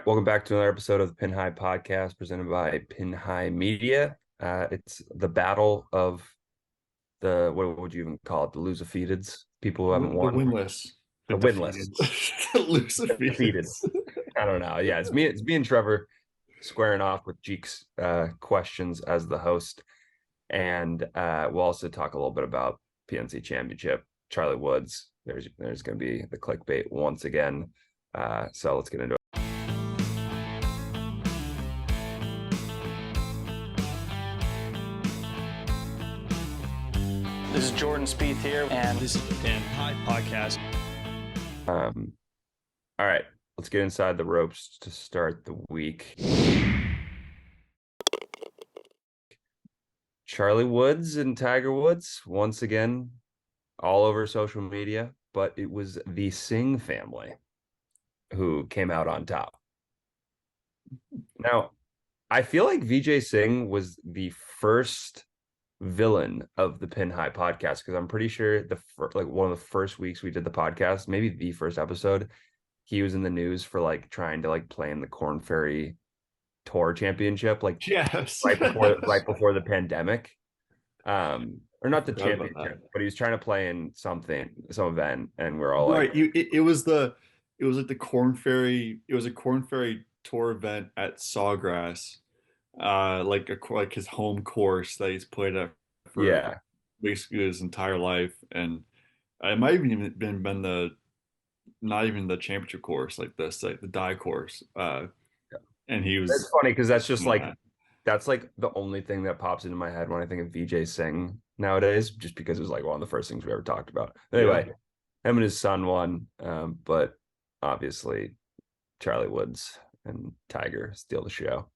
welcome back to another episode of the Pin High Podcast presented by Pin High Media. It's the battle of what would you even call it? The losefeateds, people who haven't The won, winless, the the winless, defeated, the loose defeated. defeated. I don't know. Yeah, it's me and Trevor squaring off with Jeek's questions as the host, and we'll also talk a little bit about PNC Championship, Charlie Woods. There's going to be the clickbait once again. So let's get into it. This is Jordan Spieth here, and This is the Pin High Podcast. All right, let's get inside the ropes to start the week. Charlie Woods and Tiger Woods once again all over social media, but it was the Singh family who came out on top. Now, I feel like Vijay Singh was the first villain of the Pin High podcast because I'm pretty sure one of the first weeks we did the podcast, maybe the first episode, he was in the news for like trying to like play in the Corn Ferry Tour Championship, like Yes, right before the pandemic, or not the championship, but he was trying to play in some event, and we're all right. like, It was like the Corn Ferry. It was a Corn Ferry tour event at Sawgrass, like his home course that he's played at for yeah, basically his entire life, and it might even been the not even the championship course, like the die course. And he was. it's funny because that's just like Yeah. that's like the only thing that pops into my head when I think of Vijay Singh nowadays, just because it was like one of the first things we ever talked about. Anyway, him and his son won, but obviously Charlie Woods and Tiger steal the show.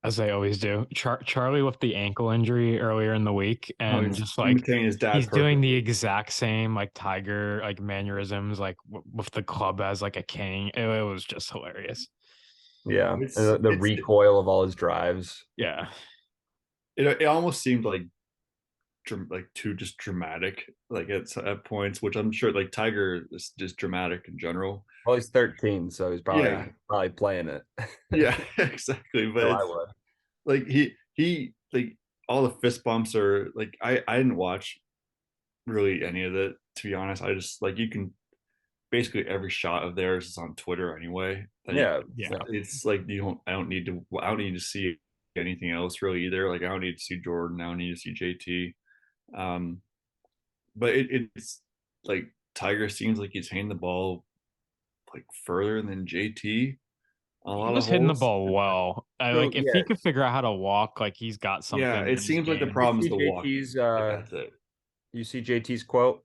As they always do. Charlie with the ankle injury earlier in the week, and he's just like imitating his dad he's doing the perfectly. exact same like Tiger like mannerisms, like with the club as like a king. It was just hilarious. Yeah, and It's the recoil of all his drives. Yeah, it almost seemed like too just dramatic, like at points, which I'm sure like Tiger is just dramatic in general. Well, he's 13, so he's Yeah, probably playing it. yeah, exactly. But So I it's would. like he like all the fist bumps are like I didn't watch really any of it, to be honest. I just like you can basically every shot of theirs is on Twitter anyway. Yeah, yeah. It's like I don't need to see anything else really either. Like I don't need to see Jordan. I don't need to see JT. Um, but it's like Tiger seems like he's hitting the ball like further than JT on a He lot of was hitting the holes. ball well. so Like if yeah, he could figure out how to walk, like he's got Yeah, something it in his seems like the game. problem is you the see walking. JT's Like that's it. you see JT's quote.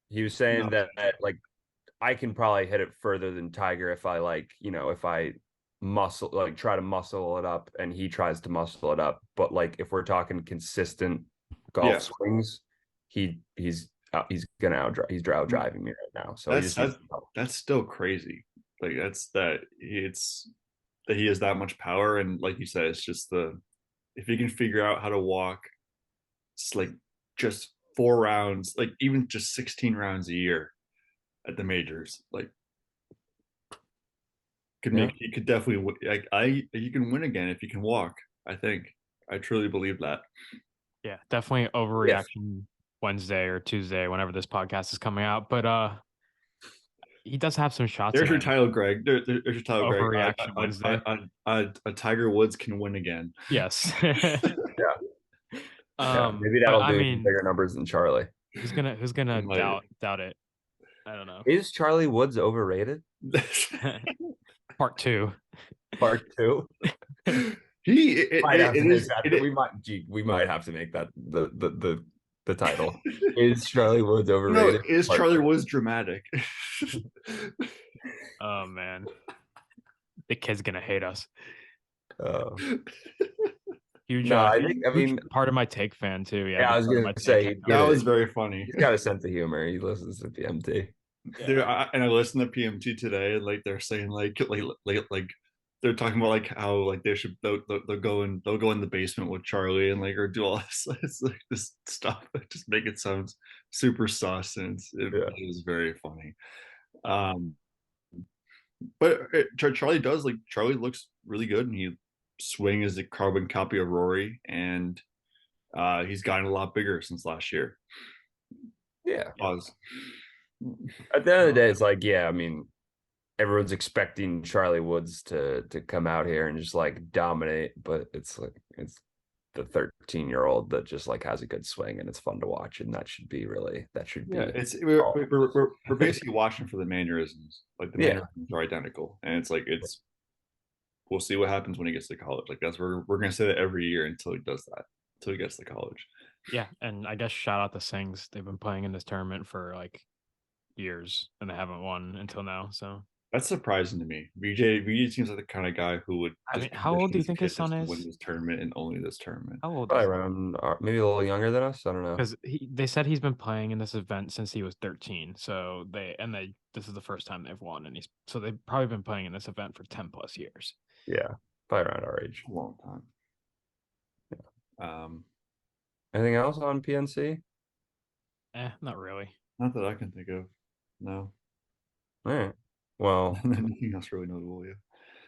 He was saying No. that like I can probably hit it further than Tiger if I if I try to muscle it up and he tries to muscle it up. But like if we're talking consistent golf Yeah, swings, he's gonna out driving me right now. So he that's just needs that's help. that's still crazy. Like that's that it's that he has that much power, and like you said, it's just the if he can figure out how to walk, it's like just 4 rounds, like even just 16 rounds a year at the majors, like Yeah. he could definitely like you can win again if you can walk. I think I truly believe that. Yeah, definitely Yes. overreaction Wednesday or Tuesday, whenever this podcast is coming out. But he does have some shots There's in your him. title, Greg. There's your title, Greg. Overreaction Wednesday. A Tiger Woods can win again. Yes. Yeah. Yeah. Maybe But that'll I do mean, bigger numbers than Charlie. who's gonna Like, doubt it? I don't know. Is Charlie Woods overrated? Part two. Part two. Might have to it make is that. it, We might have to make that the title. Is Charlie Woods no, overrated? is Part Charlie two. Woods dramatic? Oh man, the kid's gonna hate us. Uh, Huge. no, I Huge mean, part of my take fan too. Yeah, yeah, I big was part of gonna my say take That fan. was very funny. he's got a sense of humor. He listens to PMT. Dude, and I listened to PMT today, and like they're saying like they're talking about like how like they'll go in the basement with Charlie and like or do all this it's like this stuff that just make it sound super sus, and it Yeah. was very funny. Um But Charlie does Charlie looks really good, and he swing is a carbon copy of Rory, and he's gotten a lot bigger since last year. Yeah. Pause. At the end of the day, it's like, yeah, I mean, everyone's expecting Charlie Woods to come out here and just like dominate, but it's like it's the 13-year-old that just like has a good swing and it's fun to watch, and that should be Yeah, all. we're basically watching for the mannerisms. Like the Yeah. mannerisms are identical, and it's we'll see what happens when he gets to college. Like that's we're gonna say that every year until he does that, until he gets to college. Yeah, and I guess shout out to Sings. They've been playing in this tournament for like years, and they haven't won until now. So That's surprising to me. VJ seems like the kind of guy who would I just mean, how old do condition you his think kid his son just to win is? this tournament and only this tournament. How old Probably is around maybe a little younger than us. I don't know. Because they said he's been playing in this event since he was 13. So this is the first time they've won, and they've probably been playing in this event for 10 plus years. Yeah, probably around our age. A long time. Anything else on PNC? Not really. Not that I can think of. No. All right. Well, Nothing else really notable. Yeah.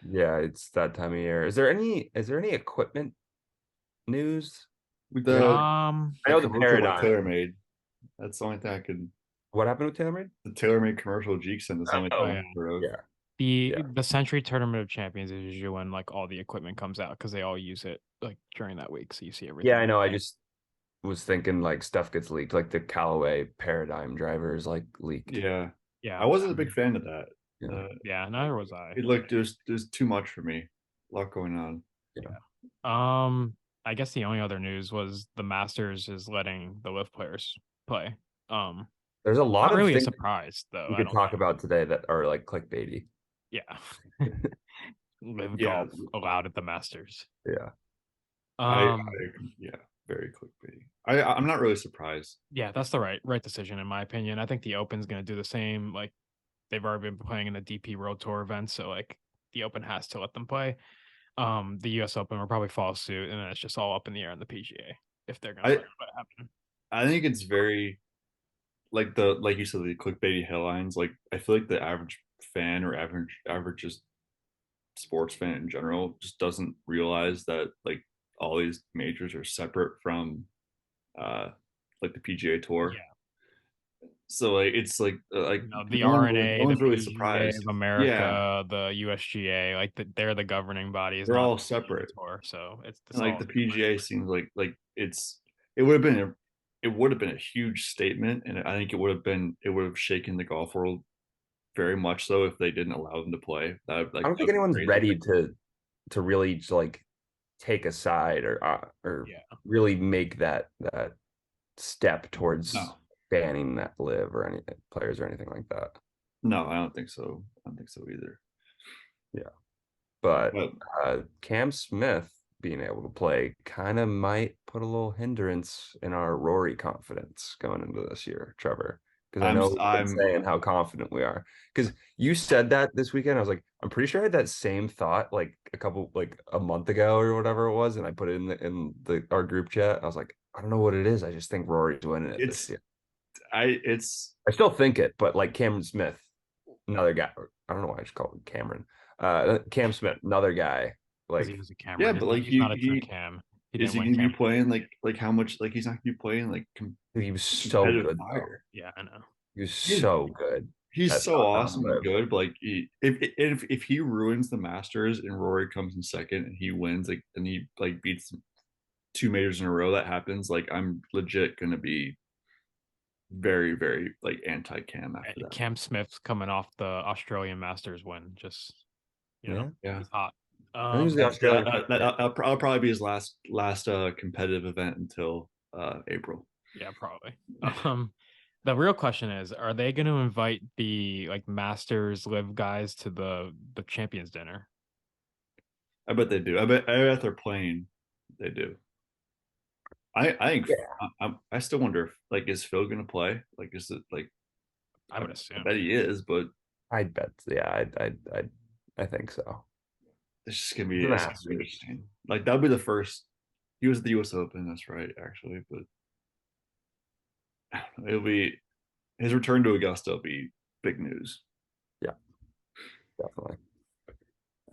yeah, it's that time of year. Is there any equipment news? The I know the commercial that Paradigm. TaylorMade. That's the only thing I could. What happened with TaylorMade? The TaylorMade commercial Jeekson is the only thing Oh, I've heard of. yeah. The Century Tournament of Champions is usually when like all the equipment comes out because they all use it like during that week, so you see everything. Yeah, I know. I just was thinking like stuff gets leaked, like the Callaway Paradigm drivers like leaked. Yeah. Yeah, I wasn't a big fan of that. yeah, neither was I. It looked there's too much for me. A lot going on. Yeah. I guess the only other news was the Masters is letting the Live players play. There's a lot Not of really a things surprise though. we I could don't talk think. about today that are like clickbaity. Yeah. Live Yeah. golf allowed at the Masters. Yeah. Yeah, very clickbaity. I'm not really surprised. Yeah, that's the right decision in my opinion. I think the Open's going to do the same. Like they've already been playing in the DP World Tour events, so like the Open has to let them play. The US Open will probably follow suit, and then it's just all up in the air on the PGA if they're going to let it happen. I think it's very like you said, the clickbaity headlines. Like I feel like the average fan or average just sports fan in general just doesn't realize that like all these majors are separate from like the PGA Tour. Yeah. So like it's like The no RNA, one's the really PGA surprised. of America, Yeah, the USGA, like they're the governing bodies, they're not all the PGA separate. Tour. So it's And like the PGA seems like it would have been a huge statement, and I think it would have shaken the golf world very much so if they didn't allow them to play. That like I don't think anyone's ready to really like take a side or really make that step towards banning that live or any players or anything like that. No, I don't think so. I don't think so either. Yeah. But Cam Smith being able to play kind of might put a little hindrance in our Rory confidence going into this year, Trevor. Because I know I'm saying how confident we are. Because you said that this weekend. I was like, I'm pretty sure I had that same thought like a month ago or whatever it was, and I put it in our group chat. I was like, I don't know what it is. I just think Rory's winning it this year. I still think it, but like Cameron Smith, another guy. I don't know why I just called him Cameron. Cam Smith, another guy. Like he was a Cameron. Yeah, but like he's not a true Cam. Is he gonna be playing like how much? Like he's not gonna be playing like he was so good. Yeah, I know. He was so good. He's so awesome and good. But like if he ruins the Masters and Rory comes in second and he wins like and he like beats 2 majors in a row, that happens. Like I'm legit gonna be very very like anti Cam after that. Cam Smith's coming off the Australian Masters win. Just he's hot. That'll probably be his last competitive event until April. Yeah, probably. The real question is, are they going to invite the like Masters Live guys to the Champions dinner? I bet they do. I bet they're playing. They do. I think. I still wonder if like is Phil going to play? Like is it like? I would assume. I bet he is, but I'd bet. Yeah, I think so. It's just gonna be interesting. Like that'll be the first. He was at the U.S. Open. That's right, actually, but it'll be his return to Augusta will be big news. Yeah. Definitely.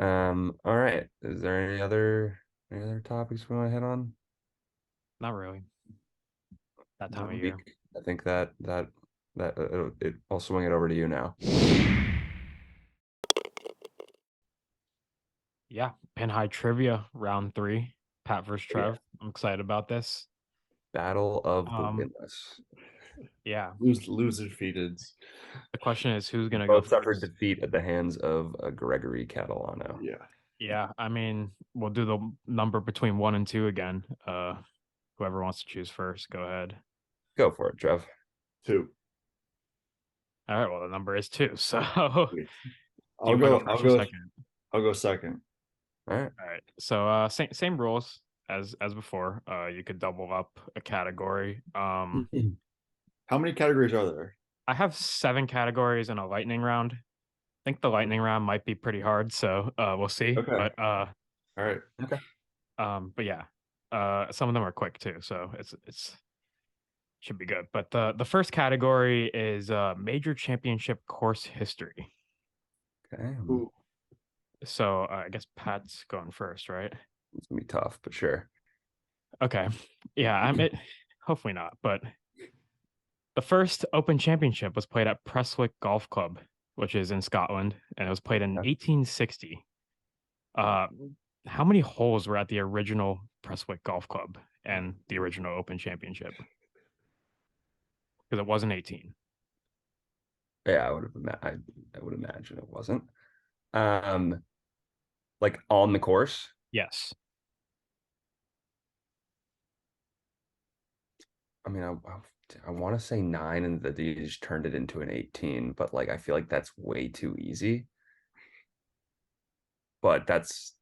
All right. Is there any other topics we want to hit on? Not really. That time of No. year. I think that I'll swing it over to you now. Yeah, Pin High Trivia round 3. Pat versus Trev. I'm excited about this. Battle of the Um, winless. Yeah, Loser defeated. the question is who's gonna go Both suffered first. defeat at the hands of Gregory Catalano. Yeah. Yeah, I mean, we'll do the number between 1 and 2 again. Whoever wants to choose first, go ahead. Go for it, Trev. 2. All right, well, the number is 2. So Wait. do you wanna first or second? I'll go second. All right. All right. So same rules as before. You could double up a category. How many categories are there? I have 7 categories in a lightning round. I think the lightning round might be pretty hard, so we'll see. Okay. But All right. Okay. but yeah. Some of them are quick too, so it's should be good. But the first category is major championship course history. Okay. Ooh. So I guess Pat's going first, right? It's gonna be tough, but sure. Okay. Yeah, hopefully not, but the first Open Championship was played at Prestwick Golf Club, which is in Scotland, and it was played in 1860. How many holes were at the original Prestwick Golf Club and the original Open Championship? Because it wasn't 18. Yeah, I would imagine it wasn't. Like on the course. Yes. I mean, I want to say 9, and that they just turned it into an 18, but like I feel like that's way too easy. But that's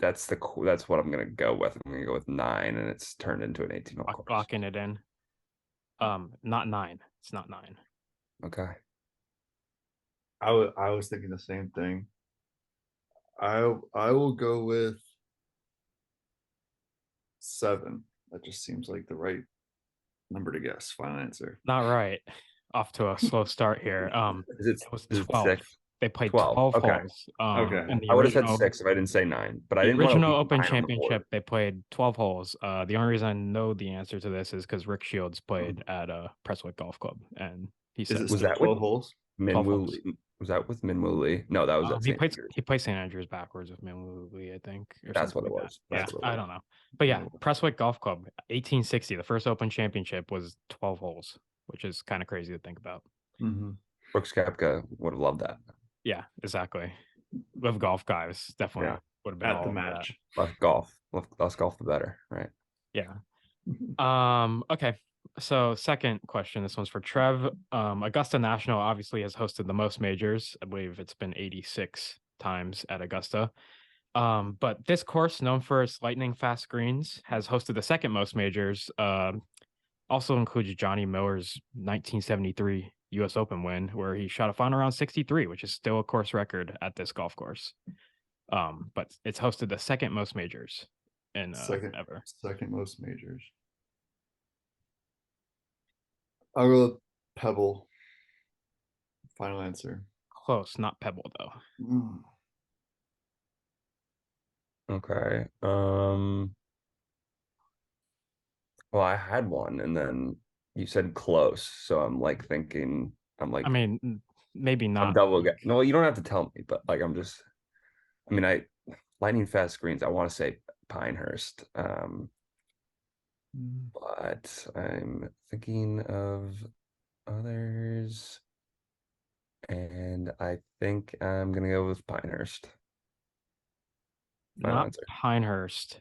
what I'm gonna go with. I'm gonna go with 9, and it's turned into an 18 hole course. Locking it in. Not 9. It's not 9. Okay. I was thinking the same thing. I will go with 7. That just seems like the right number to guess. Final answer. Not right. Off to a slow start here. It was is 12. 6? They played 12. 12 Okay. holes. Okay. And the I would have said original 6 if I didn't say 9, but I the didn't want to original leave Open 9 on the board. Championship, they played 12 holes. The only reason I know the answer to this is because Rick Shields played at Prestwick Golf Club, and he Is said it Was still that 12 with holes? 12 Minwoo holes. Lee? Was that with Minwoo Lee? No, that was at He St. played Andrews. he played St. Andrews backwards with Minwoo Lee, I think. Or That's something what it like was. that. That's what it I was. don't know. But yeah, Prestwick Golf Club, 1860, the first Open Championship was 12 holes, which is kind of crazy to think about. Mm-hmm. Brooks Koepka would have loved that. Yeah, exactly. Live golf guys definitely would have been At all the over match. Less golf, the better, right? that. Yeah. Okay. So second question, this one's for Trev. Augusta National obviously has hosted the most majors. I believe it's been 86 times at Augusta. But this course, known for its lightning fast greens, has hosted the second most majors. Also includes Johnny Miller's 1973 U.S. Open win, where he shot a final round 63, which is still a course record at this golf course. But it's hosted the second most majors in ever. Second most majors. I'll go with Pebble. Final answer. Close, not Pebble though. Okay. Well, I had one, and then you said close, so I'm like thinking. I mean, maybe I'm not. double guessing. No, you don't have to tell me, but like I mean, lightning fast screens. I want to say Pinehurst, but I'm thinking of others, and I think I'm gonna go with Pinehurst. Final Not answer. Pinehurst.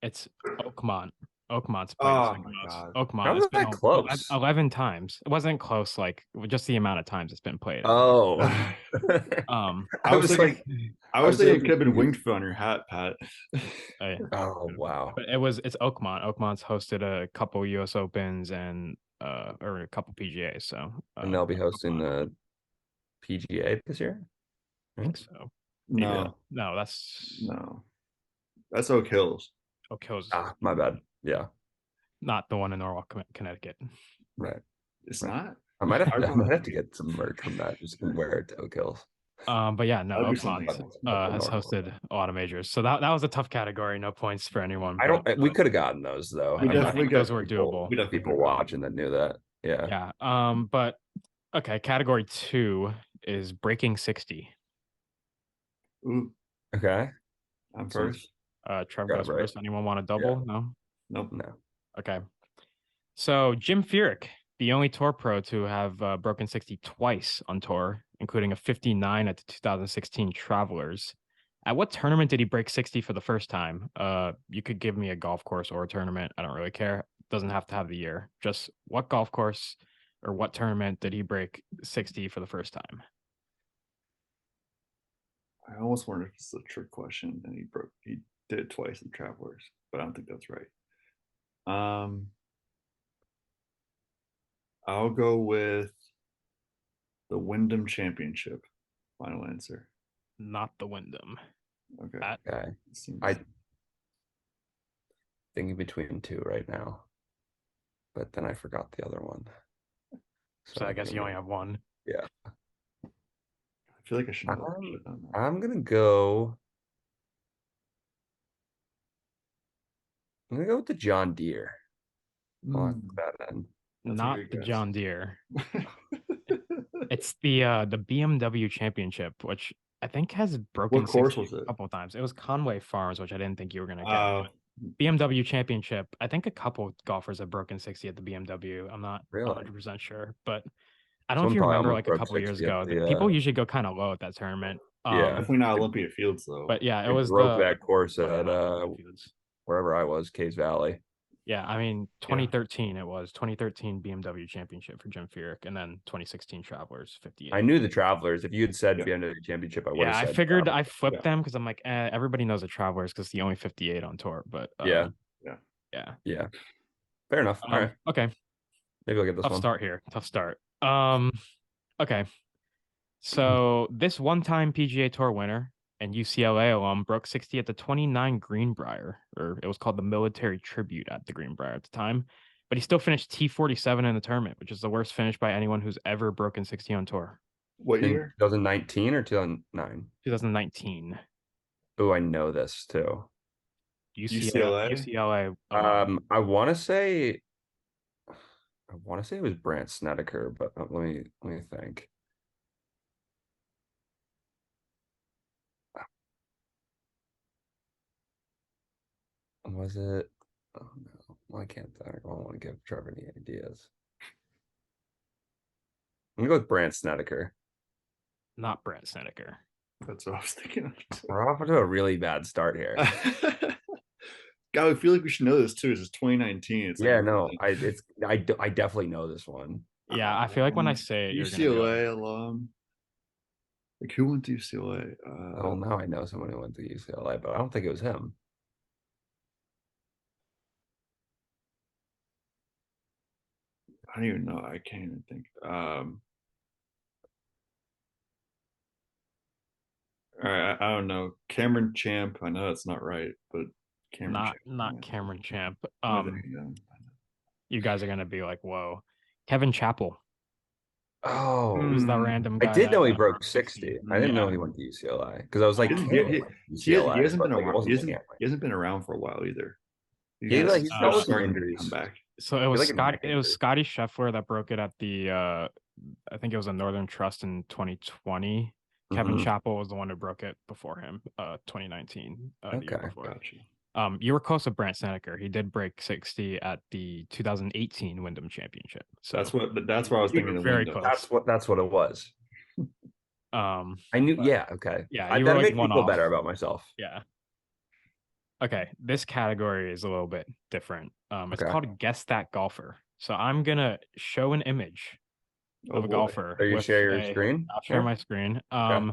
It's Oakmont. Oakmont's played Oh second my most. God. Oakmont. How It's was been that close? 11 times. It wasn't close, like just the amount of times it's been played. Oh, I was thinking it could have been thinking- Winged Foot on your hat, Pat. Yeah. Oh wow. But it's Oakmont. Oakmont's hosted a couple US Opens and or a couple PGAs. So And they'll be hosting the PGA this year. I think so. No, No, that's that's Oak Hills. Oak Hills. Ah, my bad. Yeah, Not the one in Norwalk, Connecticut. right. It's Right. not. I might have to get some merch from that. Just can wear it to Oak Hills. But yeah, no, That'd be Oakmont something else. has hosted a lot of majors, so that was a tough category. No points for anyone. I But don't. We could have gotten those though. We I definitely think those got were doable. We definitely People could've gotten watching that knew that. Yeah. Yeah. But okay, category 2 is breaking 60. it. Ooh, Okay. I'm So- first. Trev Got it goes right. first. Anyone want a double? No. Nope. No. Okay. So Jim Furyk, the only tour pro to have broken 60 twice on tour, including a 59 at the 2016 Travelers. At what tournament did he break 60 for the first time? You could give me a golf course or a tournament. I don't really care. Doesn't have to have the year. Just what golf course or what tournament did he break 60 for the first time? I almost wonder if it's a trick question, and he did it twice in Travelers, but I don't think that's right. I'll go with the Wyndham Championship. Final answer. Not the Wyndham. Okay. That Okay. Seems... I thinking between two right now, but then I forgot the other one. so I guess you only have one. Yeah. I feel like I should know. I'm gonna go. I'm gonna go with the John Deere. I'll Mm. put that in. That's a Not good the guess. John Deere. It's the BMW Championship, which I think has broken What course 60 was it? a couple of times. It was Conway Farms, which I didn't think you were gonna get. Oh, BMW Championship. I think a couple golfers have broken 60 at the BMW. I'm not Really? 100% sure, but I don't know Someone if you probably remember almost like a broke couple years 60 at ago. the, People usually go kind of low at that tournament. Yeah. definitely not Olympia Fields though. But yeah, it It was broke the that course at Fields. wherever I was, Case Valley. Yeah, I mean 2013 it was 2013 BMW Championship for Jim Furyk, and then 2016 Travelers 58. I knew the Travelers. If you had said Yeah. BMW Championship, I would Yeah, have I said. figured Travelers. I flipped them because I'm like, everybody knows the Travelers because it's the only 58 on tour. But Yeah. yeah. Fair enough. All right. Okay. Maybe I'll get this Tough one. start here. Tough start. Okay. So this one-time PGA Tour winner and UCLA alum broke 60 at the 29 Greenbrier, or it was called the Military Tribute at the Greenbrier at the time. But he still finished T47 in the tournament, which is the worst finish by anyone who's ever broken 60 on tour. What In year? 2019 or 2009? 2019. Oh, I know this too. UCLA. I want to say it was Brant Snedeker, but let me think. Was it? Oh no, well, I can't. I don't want to give Trevor any ideas. I'm gonna go with Brant Snedeker. Not Brant Snedeker. That's what I was thinking of. We're off to a really bad start here. God, I feel like we should know this too. This is 2019. It's Yeah, like, no, I definitely know this one. Yeah, I feel like when I say it, you're gonna be UCLA like, alum. Like who went to UCLA? Oh, now I know someone who went to UCLA, but I don't think it was him. I don't even know. I can't even think. All right, I don't know. Cameron Champ. I know that's not right, but Cameron Champ. not Cameron Champ. Yeah. You guys are gonna be like, whoa. Kevin Chappell. Oh, Who's the random guy? I did know he that broke 60. I didn't know Yeah. he went to UCLA because I was like, He hasn't been around. He hasn't been around for a while either. He's like, he's just starting to injuries. come back. So it was like a Scott. neck It was injury. Scotty Scheffler that broke it at the. I think it was a Northern Trust in 2020. Kevin Mhm. Chappell was the one who broke it before him. 2019. The year Okay, before. Gotcha. You were close to Brant Snedeker. He did break 60 at the 2018 Wyndham Championship. So That's what I was you thinking. were Of very Wyndham. close. That's what it was. I knew. but- Yeah. Okay. Yeah, That were like makes me one feel off. better about myself. Yeah. Okay, this category is a little bit different. It's Okay. called Guess That Golfer. So I'm gonna show an image of a boy. golfer. Are you with share your screen? I'll share my screen. Okay.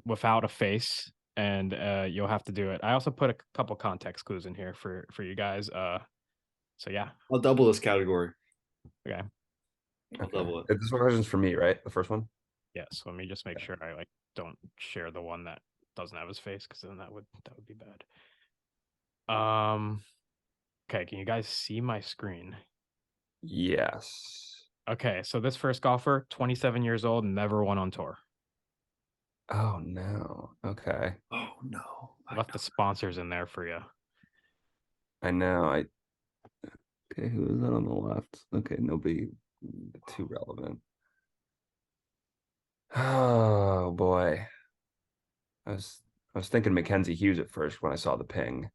Without a face, and you'll have to do it. I also put a couple context clues in here for you guys. So yeah. I'll double this category. Okay. I'll double it. This question's for me, right? The first one. Yeah. So let me just make sure I don't share the one that doesn't have his face, because then that would be bad. Okay, can you guys see my screen? Yes. Okay, so this first golfer, 27 years old, never won on tour. Oh no. Okay. Oh no. I left the sponsors in there for you. I know. Okay, who is that on the left? Okay, nobody too relevant. Oh boy. I was I was thinking Mackenzie Hughes at first when I saw the ping.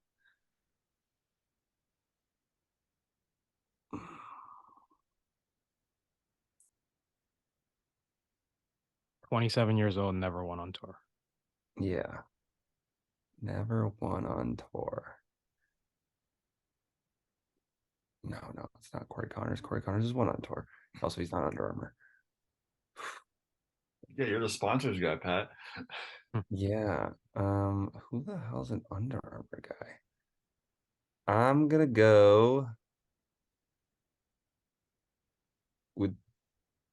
27 years old, never won on tour. Yeah. Never won on tour. No, it's not Corey Connors. Corey Connors is one on tour. Also, he's not Under Armour. Yeah, you're the sponsors guy, Pat. Yeah. Who the hell's an Under Armour guy? I'm gonna go with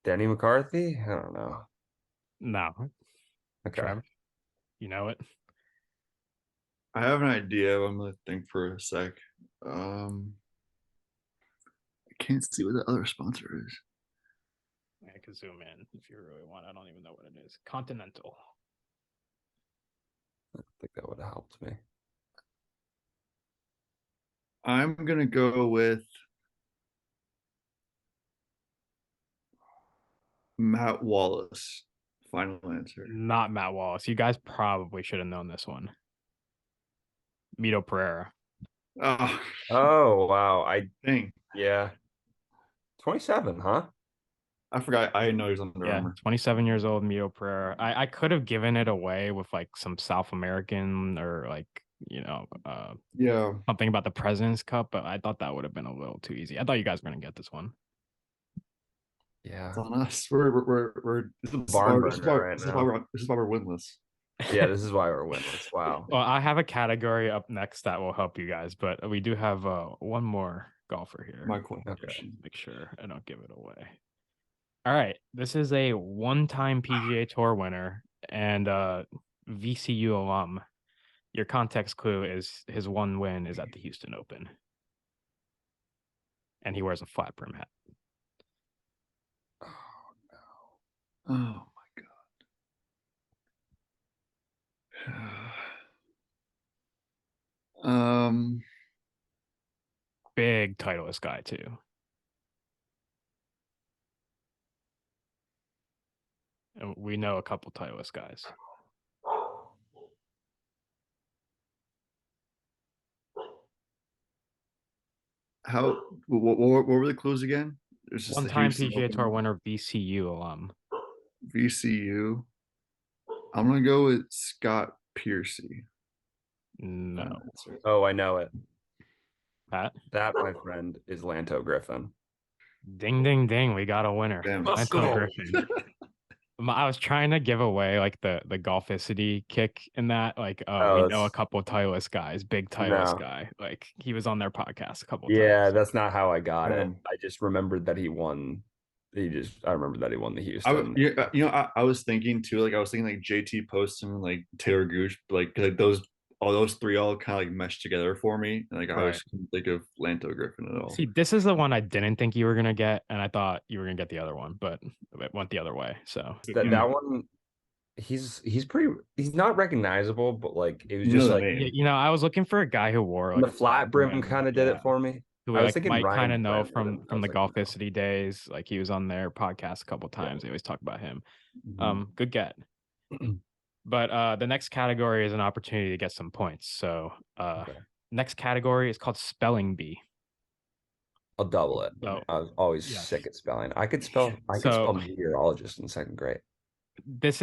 Denny McCarthy. I don't know. No, Okay. Trev, you know it. I have an idea, but I'm gonna think for a sec. I can't see what the other sponsor is. I could zoom in if you really want. I don't even know what it is. Continental. I think that would have helped me. I'm gonna go with Matt Wallace. Final answer. Not Matt Wallace. You guys probably should have known this one. Mito Pereira. Oh, Oh wow. dang. Yeah. 27, huh? I forgot. I didn't know he was Under Yeah, Armour. 27 years old, Mito Pereira. I could have given it away with like some South American or like, Yeah. something about the President's Cup, but I thought that would have been a little too easy. I thought you guys were gonna get this one. Yeah. It's on us. We're this is Barn why, this is burner why, right this is why now. we're winless. Yeah, this is why we're winless. Wow. Well, I have a category up next that will help you guys, but we do have one more golfer here. My Okay. question. Make sure I don't give it away. All right, this is a one-time PGA Tour winner and VCU alum. Your context clue is his one win is at the Houston Open, and he wears a flat brim hat. Oh my god. Big Titleist guy too. And we know a couple Titleist guys. How? What were the clues again? There's just the One-time Houston PGA Tour Open, winner, VCU alum. VCU. I'm gonna go with Scott Piercy. No, Oh, I know it. Pat. That, my friend, is Lanto Griffin. Ding, ding, ding! We got a winner. Damn. Let's Lanto go. Griffin. I was trying to give away like the golficity kick in that. Like, Oh, we know a that's couple Titleist guys, big Titleist no. guy. Like, he was on their podcast a couple Yeah, times. that's not how I got it. Damn. I just remembered that he won. I remember that he won the I Houston. I was thinking too. Like I was thinking like JT Poston, like Taylor Gooch, like those three all kind of like meshed together for me. And like I Right. was couldn't think of Lanto Griffin at all. See, this is the one I didn't think you were gonna get, and I thought you were gonna get the other one, but it went the other way. So That one, he's not recognizable, but like it was You know just the like name. I was looking for a guy who wore like the a flat brim kind of did yeah, it for me. who I we was like thinking might kind Ryan of know Brent, and I from was the like, no. Golficity days. Like he was on their podcast a couple times. They always talk about him. Good get. But the next category is an opportunity to get some points. So Okay. next category is called spelling bee. I'll double it. So I was always yes. sick at spelling. I could spell meteorologist in second grade. This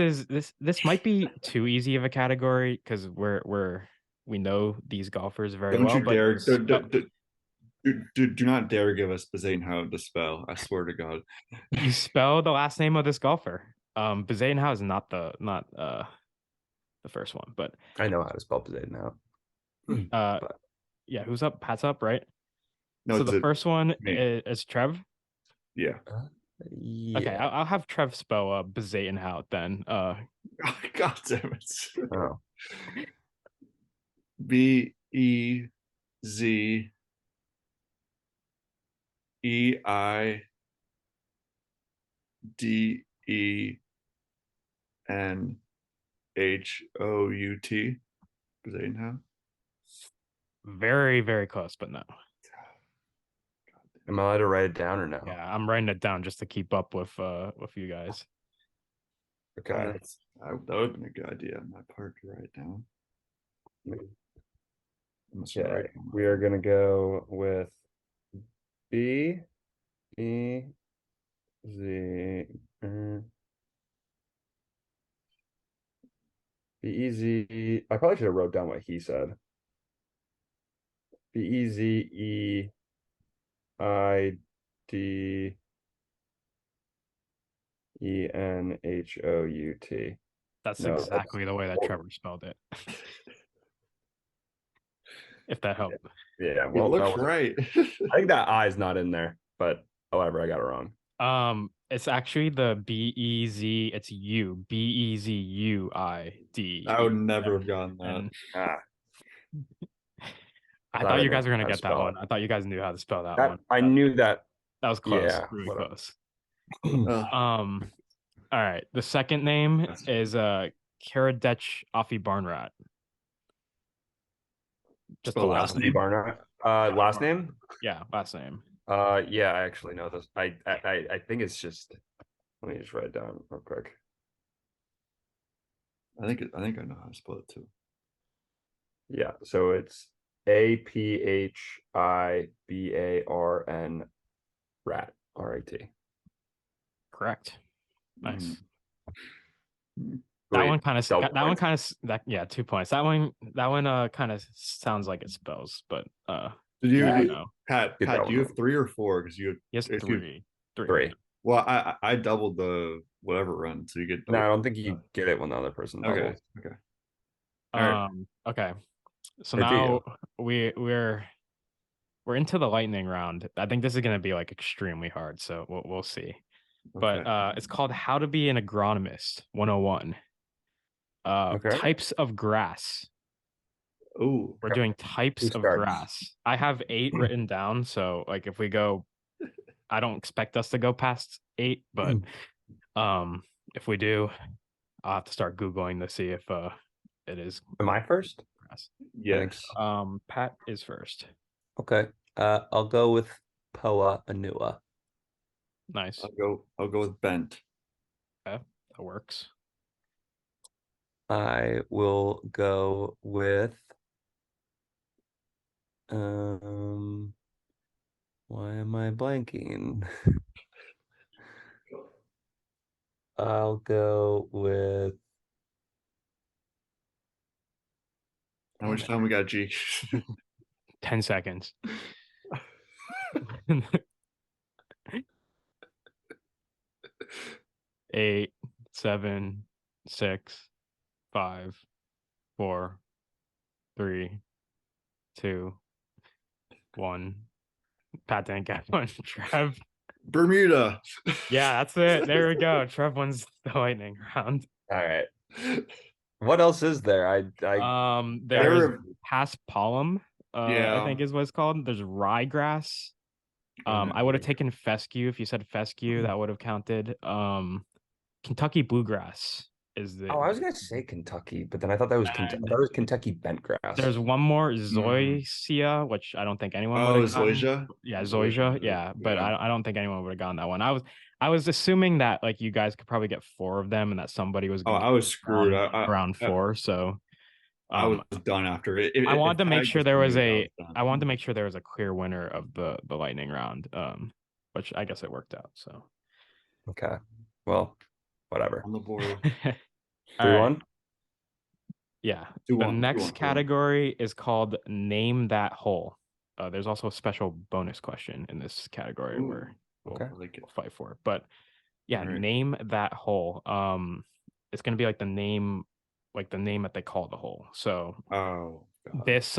might be too easy of a category because we know these golfers very Don't well. you But dare! Do not dare give us Bazainhout to spell. I swear to God. you spell the last name of this golfer. Bezuidenhout is not the first one, but I know how to spell Poseidon now. But yeah, who's up? Pat's up, right? No, So it's the first one me. is Trev. Yeah. yeah. Okay, I'll have Trev spell Bezuidenhout then. God damn it. Oh. H-O-U-T. Brazilian how? Very, very close, but no. Am I allowed to write it down or no? Yeah, I'm writing it down just to keep up with you guys. Okay. That would have been a good idea on my part to write it down. Okay. We are gonna go with B E Z B E Z. I probably should have wrote down what he said. BEZEIDENHOUT. That's No, exactly the way that Trevor spelled it. If that helped. Yeah, It well, looks right. I think that I is not in there, but however, I got it wrong. It's actually the BEZ. It's U BEZUID. I would never have gotten that. I thought you guys were gonna get that one. I thought you guys knew how to spell that one. I knew that. That was close. Yeah, Really close. Ugh. All right. The second name is Karadech Afi Barnrat. Just the last name. Barnard. Last name? Yeah, last name. Yeah, I actually know this. I think it's just. Let me just write it down real quick. I think I know how to spell it too. Yeah, so it's APHIBARN rat RAT. Correct. Nice. Mm. That one kind of 2 points. That one kind of sounds like it spells, but Did you know. Pat, do you have 3 or 4? Because you Yes, three. Well, I doubled the whatever run, so you get no, I don't think you get it when the other person doubles. Okay. Okay. So Or do now we're into the lightning round. I think this is gonna be like extremely hard, so we'll see. But it's called How to Be an Agronomist 101. Types of grass. Oh, We're doing types of grass. I have 8 written down, so like if we go, I don't expect us to go past 8, but if we do, I'll have to start Googling to see if it is. Am I first? Grass. yes. Pat is first. Okay. I'll go with Poa Anua. Nice. I'll go with bent. Okay, that works. I will go with why am I blanking? I'll go with How much time we got, G? 10 seconds. 8, 7, 6, 5, 4, 3, 2, 1. Pat didn't get one. Trev. Bermuda. Yeah, that's it. There we go. Trev wins the lightning round. all right. What else is there? There's Paspalum, Yeah. I think is what it's called. There's ryegrass. I would have taken fescue if you said fescue. That would have counted. Kentucky bluegrass is the. Oh, I was gonna say Kentucky, but then I thought that was Kentucky bentgrass. There's one more zoysia, which I don't think anyone would have gotten. Zoysia. Yeah, zoysia. Yeah, but I don't think anyone would have gotten that one. I was assuming that like you guys could probably get 4 of them, and that somebody was. I was screwed. Around 4, so. I was done after it. I wanted to make sure there was a. I wanted to make sure there was a clear winner of the lightning round, which I guess it worked out. So. Okay. Well, whatever. On the board. 3-1. Yeah. The next category is called Name That Hole. There's also a special bonus question in this category where we'll fight for it. But yeah, Name That Hole. It's gonna be like the name that they call the hole. So this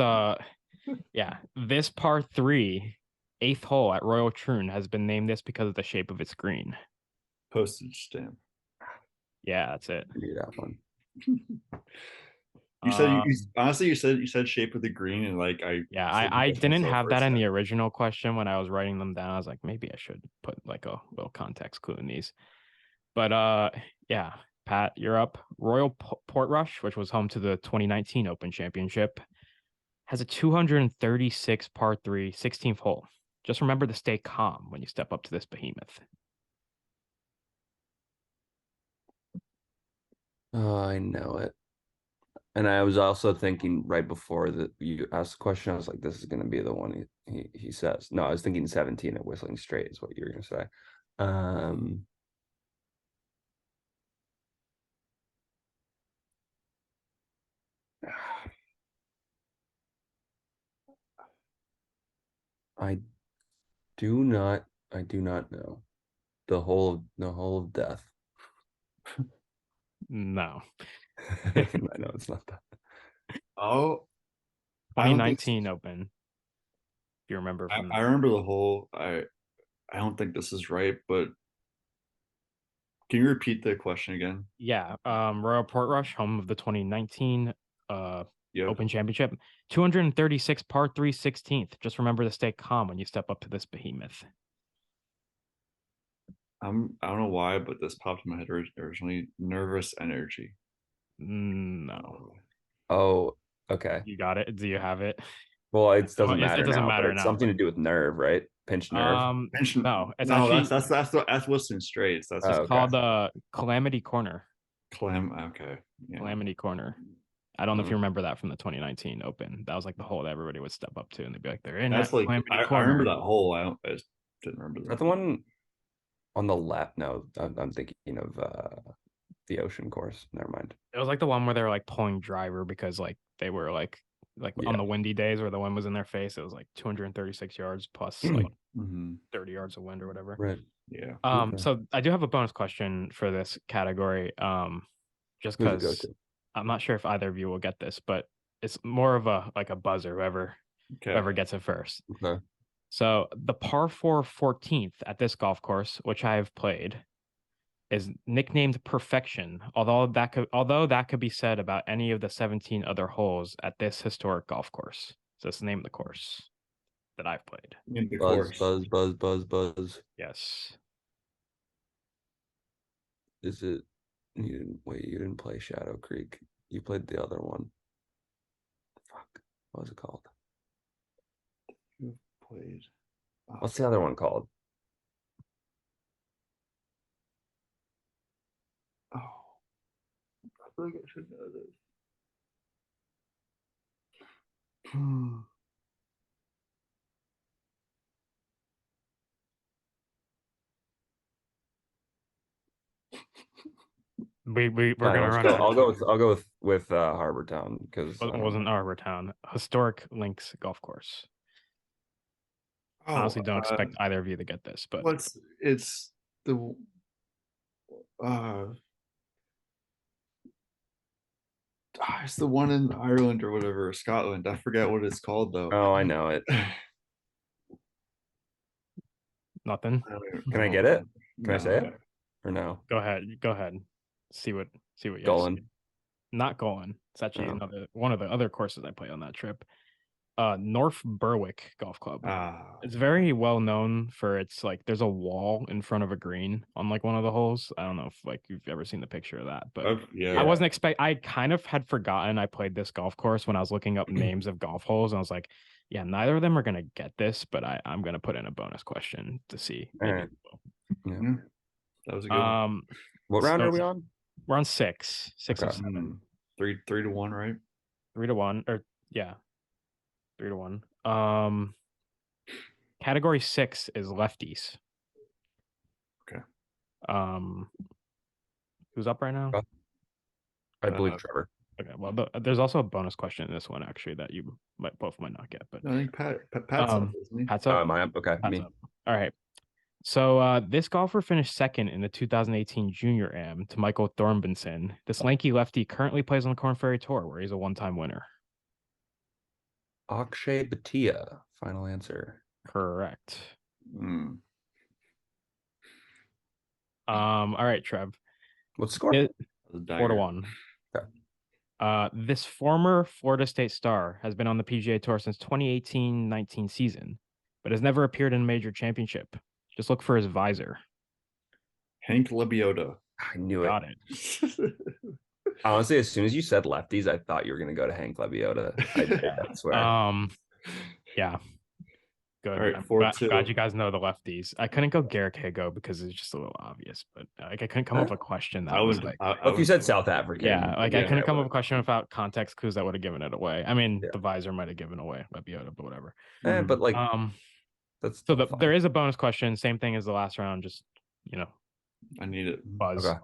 this par 3, 8th hole at Royal Troon has been named this because of the shape of its green. Postage stamp. Yeah, that's it. I knew that one. You said honestly you said shape of the green, and like I didn't have that in the original question when I was writing them down. I was like, maybe I should put like a little context clue in these. But yeah, Pat, you're up. Royal Portrush, which was home to the 2019 Open Championship, has a 236 par 3 16th hole. Just remember to stay calm when you step up to this behemoth. Oh, I know it. And I was also thinking right before that you asked the question, I was like, this is going to be the one he says. No, I was thinking 17 at Whistling Straight is what you were going to say. I do not know the whole of death. No. I know it's not that. Oh, I don't think 2019 Open. If you remember from I remember the whole. I don't think this is right, but can you repeat the question again? yeah, Royal Portrush, home of the 2019 Yep. Open Championship, 236 par 3 16th. Just remember to stay calm when you step up to this behemoth. I don't know why, but this popped in my head originally. Nervous energy. No. Oh, okay. You got it. Do you have it? Well, it doesn't Well, matter it doesn't now, but matter it's now. something to do with nerve, right? Pinched nerve. No, it's no, actually that's Whistling Straits. That's Oh, just okay. called Calamity Corner. Okay. Yeah. Calamity Corner. I don't know if you remember that from the 2019 Open. That was like the hole that everybody would step up to, and they'd be like, "They're in That's that like Calamity I Corner." remember that hole. I just didn't remember Is that. that the one on the left? No, I'm thinking of the Ocean Course. Never mind. It was like the one where they were like pulling driver because like they were like on the windy days where the wind was in their face. It was like 236 yards plus like 30 yards of wind or whatever. Right. Yeah. Okay. So I do have a bonus question for this category. Just Who's it go because to? I'm not sure if either of you will get this, but it's more of a like a buzzer, whoever gets it first. Okay. So the par 4 14th at this golf course, which I have played, is nicknamed Perfection, although that could be said about any of the 17 other holes at this historic golf course. So that's the name of the course that I've played. In the Buzz, course. buzz. Yes. Is it? You didn't play Shadow Creek. You played the other one. Fuck. What was it called? You've played. What's the other one called? Oh, I feel like I should know this. We're gonna run So out of time. I'll go with Harbor Town because It wasn't Arbor Town. Historic Links Golf Course. Honestly, don't expect either of you to get this, but it's the it's the one in Ireland or whatever, Scotland. I forget what it's called though. oh, I know it. nothing. Can I get it? Can I No. say it or no? Go ahead. See what you Golan. see. Not Golan. It's actually one of the other courses I played on that trip. North Berwick Golf Club. It's very well known for its like there's a wall in front of a green on like one of the holes. I don't know if like you've ever seen the picture of that, but I wasn't I kind of had forgotten I played this golf course when I was looking up names of golf holes, and I was like, yeah, neither of them are gonna get this, but I'm gonna put in a bonus question to see. Right. Yeah. That was a good one. What round are we on? We're on six Okay. of 7. 3-1, right? 3-1, or yeah. 3-1. Category 6 is lefties. Okay. Who's up right now? I believe Trevor. Okay. Well, there's also a bonus question in this one actually that you both might not get, but I think Pat's up, isn't he? Pat's up. Am I up? Okay. Pat's Me. up. All right. So this golfer finished second in the 2018 Junior Am to Michael Thornbenson. This lanky lefty currently plays on the Corn Ferry Tour, where he's a one-time winner. Akshay Bhatia. Final answer. Correct. All right, Trev. What's the score? 4-1. Okay. This former Florida State star has been on the PGA Tour since 2018-19 season, but has never appeared in a major championship. Just look for his visor. Hank Lebioda. I knew Got it. it. Honestly, as soon as you said lefties, I thought you were gonna go to Hank Lebiota. I did, I swear. Yeah. Good. All right, I'm 4-2. glad you guys know the lefties. I couldn't go Garrick Higo because it's just a little obvious, but like I couldn't come up with a question that was like, If you said South African, yeah, like I couldn't come up with a question would've- without context clues that would have given it away. I mean, Yeah. the visor might have given away Lebiota, but whatever. But like that's So fine. there is a bonus question, same thing as the last round, just I need it. buzz. Okay.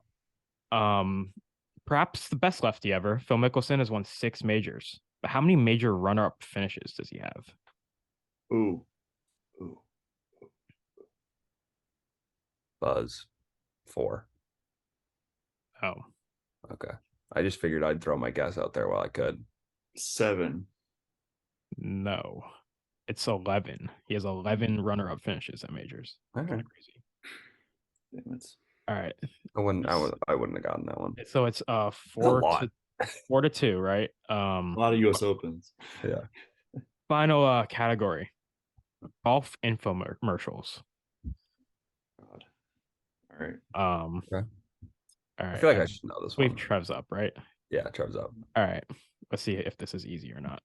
Perhaps the best lefty ever, Phil Mickelson has won 6 majors, but how many major runner-up finishes does he have? Ooh. Buzz 4. Oh, Okay. I just figured I'd throw my guess out there while I could. 7. no, it's 11. He has 11 runner-up finishes at majors. All Kind right. of crazy. Damn it. All right. I wouldn't have gotten that one. So it's A 4 lot. to 4-2, right? A lot of US Opens. Yeah. Final category. Golf infomercials. God. All right. Okay. All right. I feel like I should know this We've one. Trev's up, right? Yeah, Trev's up. All right. Let's see if this is easy or not.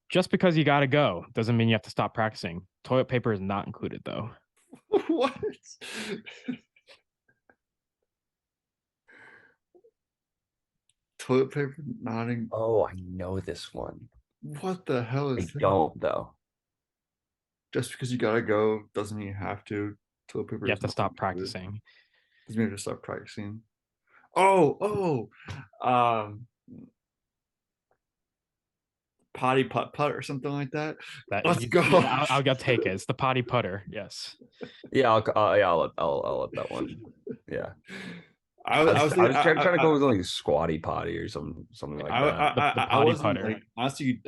Just because you gotta go doesn't mean you have to stop practicing. Toilet paper is not included though. What? Toilet paper nodding. Oh, I know this one. What the hell I is that? don't though. Just because you gotta go doesn't mean you have to. Toilet paper. You have is to not stop included. practicing. Doesn't mean you have to stop practicing. Oh. Potty putt or something like that. Let's go. I'll take it. It's the potty putter. Yes. Yeah, I'll let that one. Yeah. I was trying to go with like squatty potty or something like that. The I potty wasn't putter. like, honestly,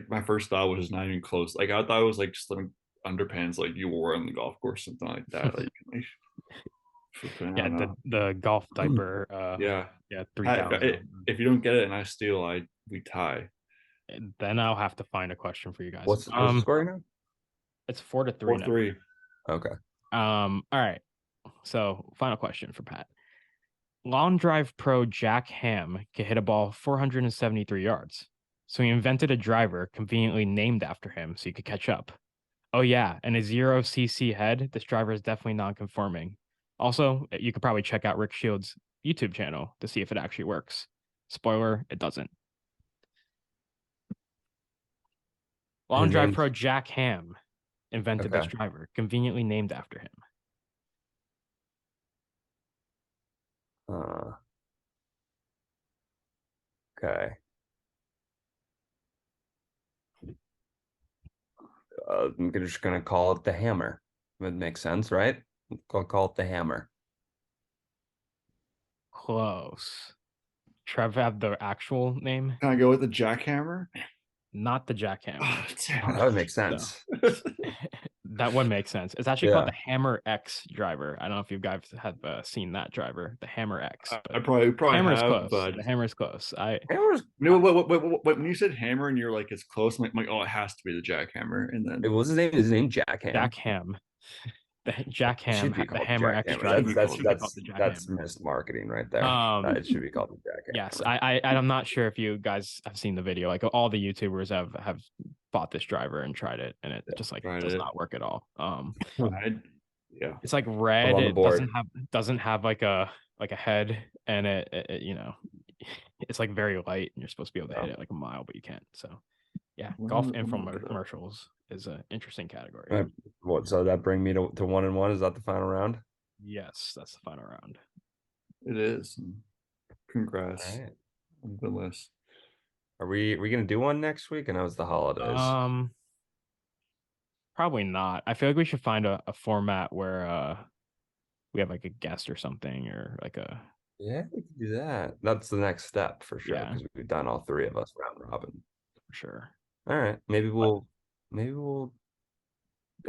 my first thought was just not even close. Like I thought it was like just like underpants like you wore on the golf course, something like that. Like yeah, the golf diaper. Yeah. 3,000. If you don't get it and I steal, we tie. Then I'll have to find a question for you guys. What's the score now? It's 4-3. 4-3. Okay. All right. So final question for Pat. Long drive pro Jack Ham can hit a ball 473 yards. So he invented a driver conveniently named after him so you could catch up. Oh yeah, and a 0cc head, this driver is definitely non-conforming. Also, you could probably check out Rick Shields' YouTube channel to see if it actually works. Spoiler, it doesn't. Long drive pro Jack Ham invented this driver, conveniently named after him. Okay. I'm just gonna call it the hammer. It makes sense, right? I'll call it the hammer. Close. Trev have the actual name? Can I go with the jackhammer? Not the jackhammer. Oh, that would make sense. That would make sense. It's actually called the Hammer X driver. I don't know if you guys have seen that driver, the Hammer X. I probably Hammer's have, close. but The Hammer's close. Hammer's. Wait, when you said hammer and you're like it's close, I'm like, oh, it has to be the jackhammer. And then What was his name? His name Jack Ham. Jack Ham. The Jack Ham, Should be the called Hammer Jack X Hammer. driver. That's missed marketing right there. It should be called the Jack Hammer. Yes, I'm not sure if you guys have seen the video. Like all the YouTubers have bought this driver and tried it, and it just like does not work at all. It's like red. It doesn't have like a head, and it it's like very light, and you're supposed to be able to hit it like a mile, but you can't. So yeah, golf infomercials is an interesting category. So that bring me to 1-1? Is that the final round? Yes, that's the final round. It is. Congrats All right. on the list. Are we gonna do one next week? I know it's the holidays. Probably not. I feel like we should find a format where we have like a guest or something, or like a we can do that. That's the next step for sure, because we've done all 3 of us round robin. For sure. All right. Maybe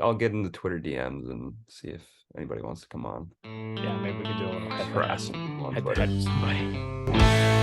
I'll get into Twitter DMs and see if anybody wants to come on. Yeah, maybe we could do a little harass them on head Twitter. somebody.